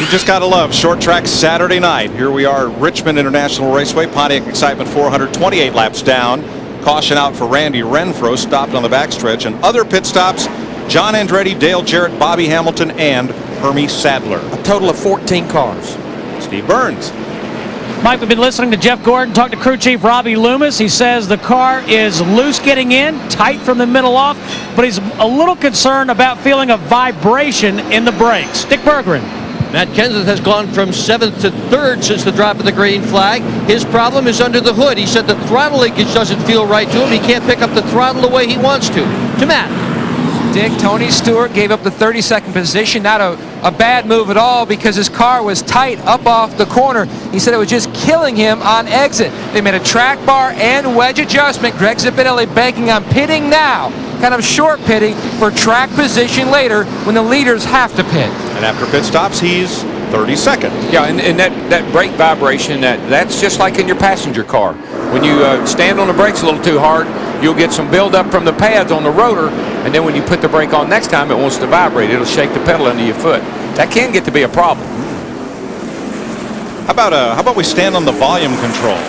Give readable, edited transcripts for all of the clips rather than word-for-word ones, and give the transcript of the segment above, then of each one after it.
You just got to love short track Saturday night. Here we are at Richmond International Raceway. Pontiac Excitement 428 laps down. Caution out for Randy Renfro, stopped on the backstretch. And other pit stops, John Andretti, Dale Jarrett, Bobby Hamilton, and Hermie Sadler. A total of 14 cars. Steve Burns. Mike, we've been listening to Jeff Gordon talk to crew chief Robbie Loomis. He says the car is loose getting in, tight from the middle off, but he's a little concerned about feeling a vibration in the brakes. Dick Berggren. Matt Kenseth has gone from 7th to 3rd since the drop of the green flag. His problem is under the hood. He said the throttle linkage doesn't feel right to him. He can't pick up the throttle the way he wants to. To Matt. Dick, Tony Stewart gave up the 32nd position. Not a bad move at all because his car was tight up off the corner. He said it was just killing him on exit. They made a track bar and wedge adjustment. Greg Zipadelli banking on pitting now. Kind of short pitting for track position later when the leaders have to pit. And after pit stops, he's 32nd. Yeah, and that brake vibration, that's just like in your passenger car. When you stand on the brakes a little too hard, you'll get some buildup from the pads on the rotor, and then when you put the brake on next time, it wants to vibrate. It'll shake the pedal under your foot. That can get to be a problem. How about we stand on the volume control?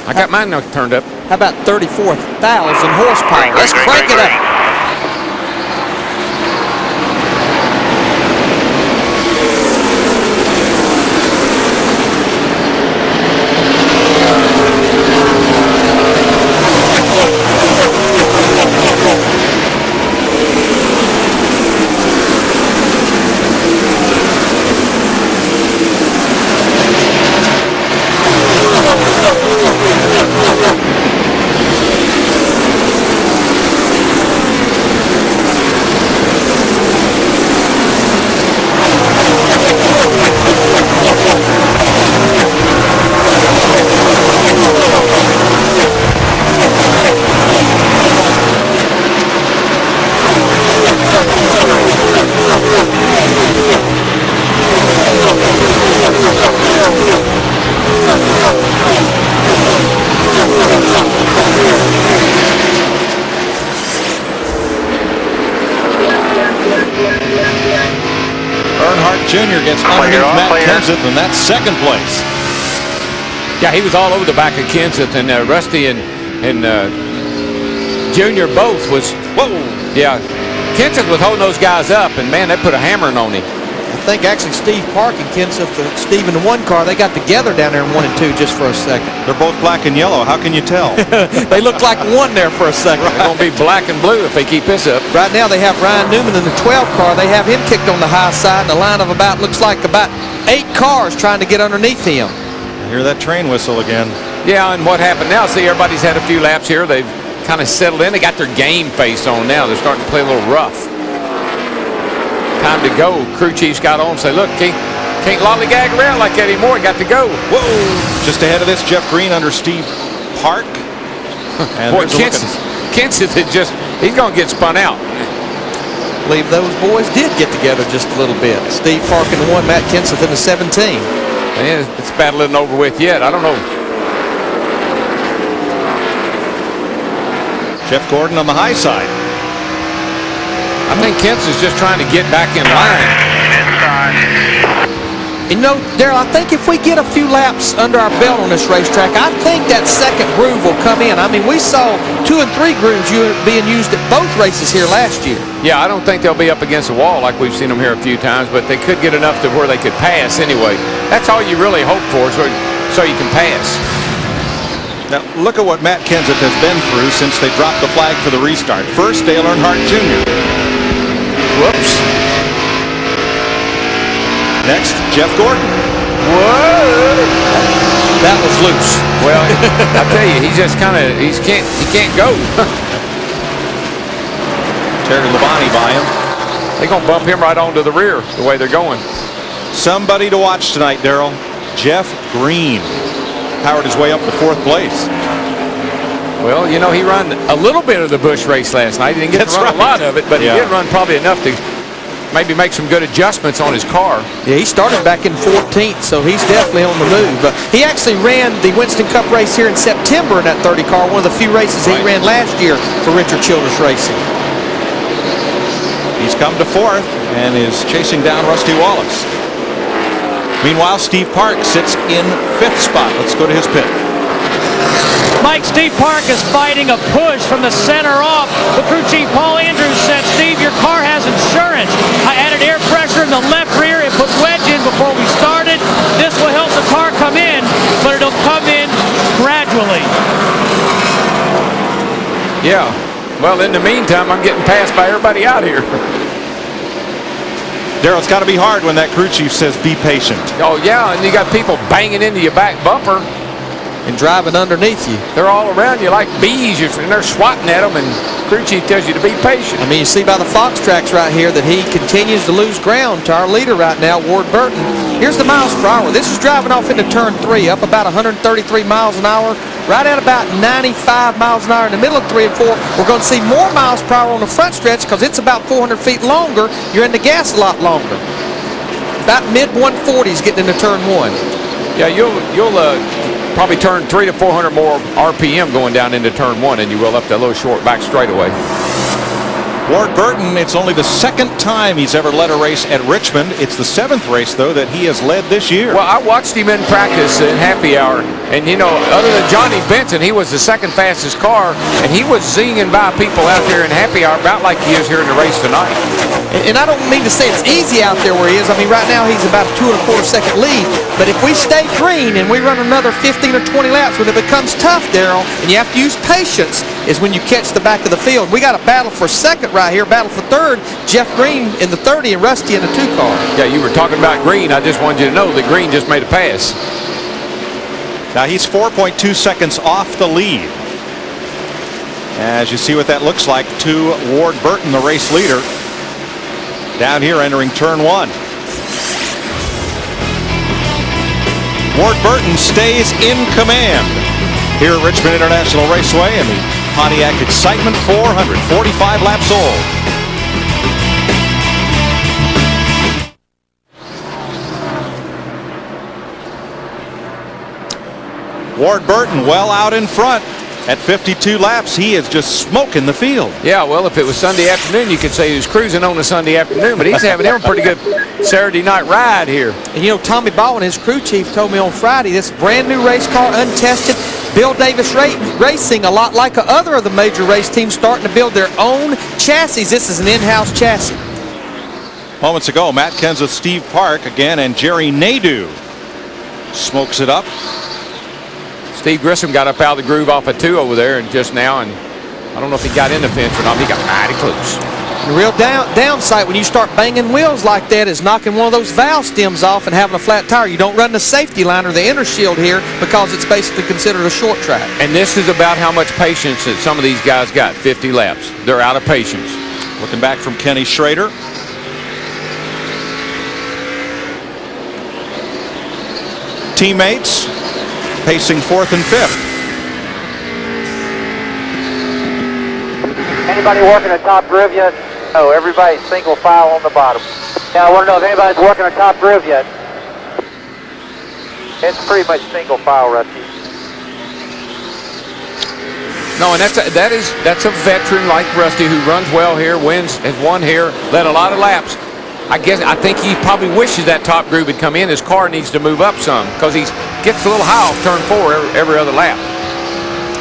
I got mine now turned up. How about 34,000 horsepower? Let's crank it up. Jr. gets underneath Matt Kenseth, and that's second place. Yeah, he was all over the back of Kenseth, and Rusty and Junior both was. Whoa! Yeah, Kenseth was holding those guys up, and man, they put a hammering on him. I think actually Steve Park and Kenseth, Steve in the one car, they got together down there in 1 and 2 just for a second. They're both black and yellow. How can you tell? They look like one there for a second. They're going to be black and blue if they keep this up. Right now they have Ryan Newman in the 12 car. They have him kicked on the high side, and a line of looks like about 8 cars trying to get underneath him. I hear that train whistle again. Yeah, and what happened now, see, everybody's had a few laps here. They've kind of settled in. They got their game face on now. They're starting to play a little rough. Time to go. Crew chief's got on and say, look, can't lollygag around like that anymore. Got to go. Whoa! Just ahead of this, Jeff Green under Steve Park. And boy, Kenseth is just, he's going to get spun out. I believe those boys did get together just a little bit. Steve Park in the 1, Matt Kenseth in the 17. Man, this battle isn't over with yet. I don't know. Jeff Gordon on the high side. I think Kenseth's just trying to get back in line. You know, Darrell, I think if we get a few laps under our belt on this racetrack, I think that second groove will come in. I mean, we saw 2 and 3 grooves being used at both races here last year. Yeah, I don't think they'll be up against the wall like we've seen them here a few times, but they could get enough to where they could pass anyway. That's all you really hope for, so you can pass. Now, look at what Matt Kenseth has been through since they dropped the flag for the restart. First, Dale Earnhardt Jr. Whoops. Next, Jeff Gordon. Whoa! That was loose. Well, I tell you, he just kind of he can't go. Terry Labonte by him. They're gonna bump him right onto the rear the way they're going. Somebody to watch tonight, Darrell. Jeff Green powered his way up to 4th place. Well, you know, he ran a little bit of the Busch race last night. He didn't get to run a lot of it, but he did run probably enough to maybe make some good adjustments on his car. Yeah, he started back in 14th, so he's definitely on the move. But he actually ran the Winston Cup race here in September in that 30 car, one of the few races he ran last year for Richard Childress Racing. He's come to 4th and is chasing down Rusty Wallace. Meanwhile, Steve Park sits in 5th spot. Let's go to his pit. Mike, Steve Park is fighting a push from the center off. The crew chief, Paul Andrews, said, Steve, your car has insurance. I added air pressure in the left rear and put wedge in before we started. This will help the car come in, but it'll come in gradually. Yeah. Well, in the meantime, I'm getting passed by everybody out here. Darryl, it's got to be hard when that crew chief says be patient. Oh, yeah, and you got people banging into your back bumper. And driving underneath you. They're all around you like bees, and they're swatting at them, and crew chief tells you to be patient. I mean, you see by the Fox tracks right here that he continues to lose ground to our leader right now, Ward Burton. Here's the miles per hour. This is driving off into turn 3, up about 133 miles an hour, right at about 95 miles an hour in the middle of 3 and 4. We're going to see more miles per hour on the front stretch because it's about 400 feet longer. You're in the gas a lot longer. About mid-140s getting into turn 1. Yeah, you'll probably turn 300 to 400 more RPM going down into turn 1 than you will up that little short back straightaway. Ward Burton, it's only the 2nd time he's ever led a race at Richmond. It's the 7th race, though, that he has led this year. Well, I watched him in practice in happy hour, and, you know, other than Johnny Benson, he was the 2nd fastest car, and he was zinging by people out there in happy hour about like he is here in the race tonight. And I don't mean to say it's easy out there where he is. I mean, right now he's about a 2 1/4 second lead. But if we stay green and we run another 15 or 20 laps, when it becomes tough, Darryl, and you have to use patience, is when you catch the back of the field. We got a battle for 2nd right here, battle for 3rd. Jeff Green in the 30 and Rusty in the 2 car. Yeah, you were talking about Green. I just wanted you to know that Green just made a pass. Now he's 4.2 seconds off the lead. As you see what that looks like to Ward Burton, the race leader, down here entering turn 1. Ward Burton stays in command here at Richmond International Raceway in the Pontiac Excitement 400, 45 laps old. Ward Burton well out in front. At 52 laps, he is just smoking the field. Yeah, well, if it was Sunday afternoon, you could say he was cruising on a Sunday afternoon, but he's having a pretty good Saturday night ride here. And you know, Tommy Baldwin, his crew chief, told me on Friday, this brand new race car, untested, Bill Davis Racing, a lot like other of the major race teams, starting to build their own chassis. This is an in-house chassis. Moments ago, Matt Kenseth, Steve Park again, and Jerry Nadeau smokes it up. Steve Grissom got up out of the groove off of 2 over there and just now, and I don't know if he got in the fence or not. He got mighty close. The real downside when you start banging wheels like that is knocking one of those valve stems off and having a flat tire. You don't run the safety line or the inner shield here because it's basically considered a short track. And this is about how much patience that some of these guys got. 50 laps. They're out of patience. Looking back from Kenny Schrader. Teammates pacing 4th and 5th. Anybody working a top groove yet? No, everybody's single file on the bottom. Yeah, I want to know if anybody's working a top groove yet. It's pretty much single file, Rusty. No, and that's a veteran like Rusty who runs well here, has won here, led a lot of laps. I think he probably wishes that top groove had come in. His car needs to move up some because he gets a little high off turn 4 every other lap.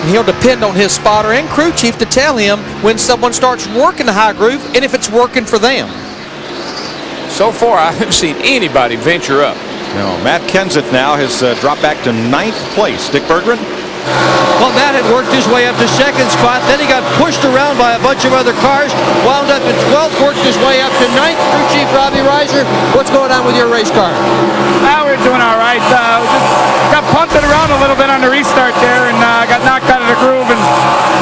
And he'll depend on his spotter and crew chief to tell him when someone starts working the high groove and if it's working for them. So far, I haven't seen anybody venture up. No, Matt Kenseth now has dropped back to 9th place. Dick Berggren. Well, Matt had worked his way up to 2nd spot. Then he got pushed around by a bunch of other cars. Wound up at 12th, worked his way up to 9th. Crew chief Robbie Reiser, what's going on with your race car? We're doing all right. Just got punted around a little bit on the restart there and got knocked out of the groove. And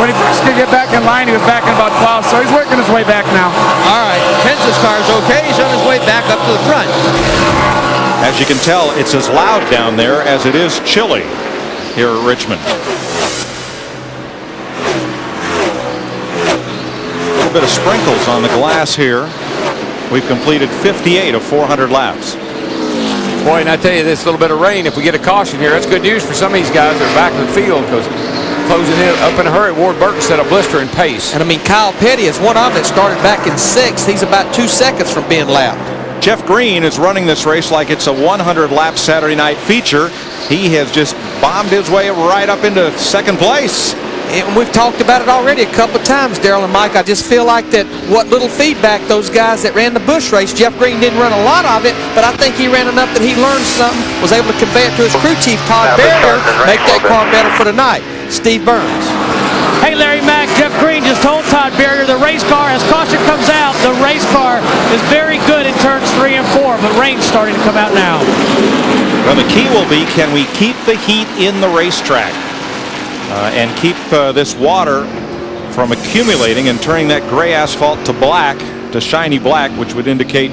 when he first could get back in line, he was back in about 12th. So he's working his way back now. All right. Kenseth's car is okay. He's on his way back up to the front. As you can tell, it's as loud down there as it is chilly here at Richmond. A little bit of sprinkles on the glass here. We've completed 58 of 400 laps. Boy, and I tell you, this little bit of rain, if we get a caution here, that's good news for some of these guys that are back in the field because closing in up in a hurry. Ward Burton set a blistering pace. And I mean, Kyle Petty is one of them that started back in 6th. He's about 2 seconds from being lapped. Jeff Green is running this race like it's a 100-lap Saturday night feature. He has just bombed his way right up into second place. And we've talked about it already a couple of times, Darrell and Mike. I just feel like that what little feedback those guys that ran the Busch race, Jeff Green didn't run a lot of it, but I think he ran enough that he learned something, was able to convey it to his crew chief, Todd Barrier, make that car better for tonight. Steve Burns. Hey, Larry Mack, Jeff Green just told Todd Barrier the race car, as caution comes out, the race car is very good in turns 3 and 4, but rain's starting to come out now. Well, the key will be, can we keep the heat in the racetrack and keep this water from accumulating and turning that gray asphalt to black, to shiny black, which would indicate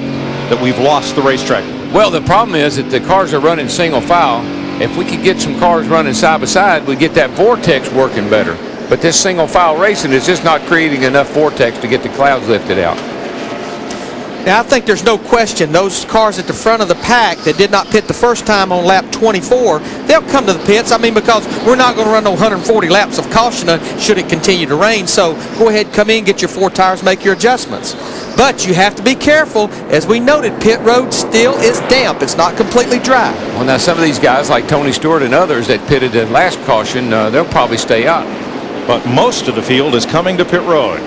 that we've lost the racetrack. Well, the problem is that the cars are running single file. If we could get some cars running side by side, we'd get that vortex working better. But this single file racing is just not creating enough vortex to get the clouds lifted out. Now, I think there's no question those cars at the front of the pack that did not pit the first time on lap 24, they'll come to the pits. I mean, because we're not going to run no 140 laps of caution should it continue to rain. So go ahead, come in, get your 4 tires, make your adjustments. But you have to be careful. As we noted, pit road still is damp. It's not completely dry. Well, now some of these guys like Tony Stewart and others that pitted in last caution, they'll probably stay out. But most of the field is coming to pit road.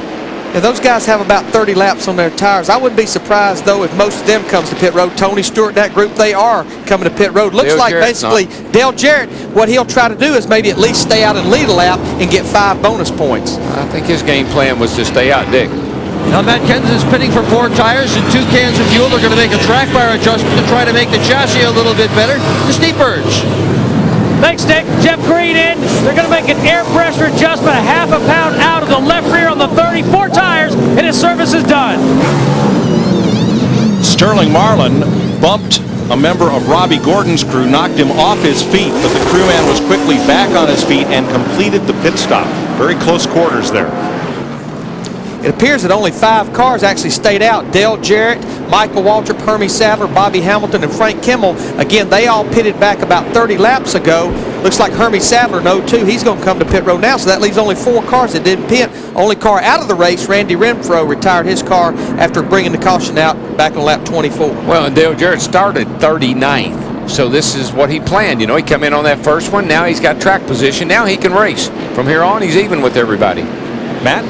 Yeah, those guys have about 30 laps on their tires. I wouldn't be surprised, though, if most of them comes to pit road. Tony Stewart, that group, they are coming to pit road. Looks Dale like Jarrett's basically Dale Jarrett, what he'll try to do is maybe at least stay out and lead a lap and get 5 bonus points. I think his game plan was to stay out, Dick. Now Matt Kenseth is pitting for 4 tires and 2 cans of fuel. They're going to make a track bar adjustment to try to make the chassis a little bit better. To Steve Burns. Thanks, Nick. Jeff Green in. They're going to make an air pressure adjustment, a half a pound out of the left rear on the 34 tires, and his service is done. Sterling Marlin bumped a member of Robbie Gordon's crew, knocked him off his feet, but the crewman was quickly back on his feet and completed the pit stop. Very close quarters there. It appears that only 5 cars actually stayed out. Dale Jarrett, Michael Waltrip, Hermie Sadler, Bobby Hamilton, and Frank Kimmel. Again, they all pitted back about 30 laps ago. Looks like Hermie Sadler, no, too. He's going to come to pit road now, so that leaves only 4 cars that didn't pit. Only car out of the race, Randy Renfro, retired his car after bringing the caution out back on lap 24. Well, and Dale Jarrett started 39th. So this is what he planned. You know, he come in on that first one. Now he's got track position. Now he can race. From here on, he's even with everybody. Matt?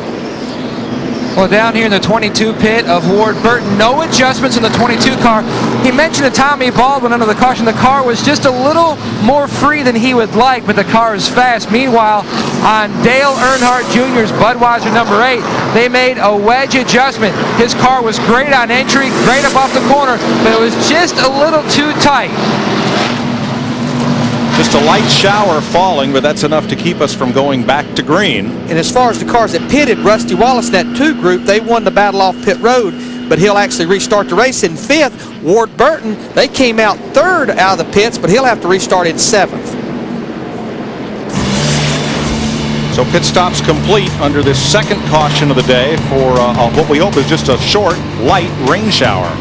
Well, down here in the 22 pit of Ward Burton, no adjustments in the 22 car. He mentioned to Tommy Baldwin under the caution, the car was just a little more free than he would like, but the car is fast. Meanwhile, on Dale Earnhardt Jr.'s Budweiser number 8, they made a wedge adjustment. His car was great on entry, great up off the corner, but it was just a little too tight. Just a light shower falling, but that's enough to keep us from going back to green. And as far as the cars that pitted, Rusty Wallace, that 2 group, they won the battle off pit road, but he'll actually restart the race in 5th. Ward Burton, they came out 3rd out of the pits, but he'll have to restart in 7th. So pit stops complete under this second caution of the day for what we hope is just a short, light rain shower.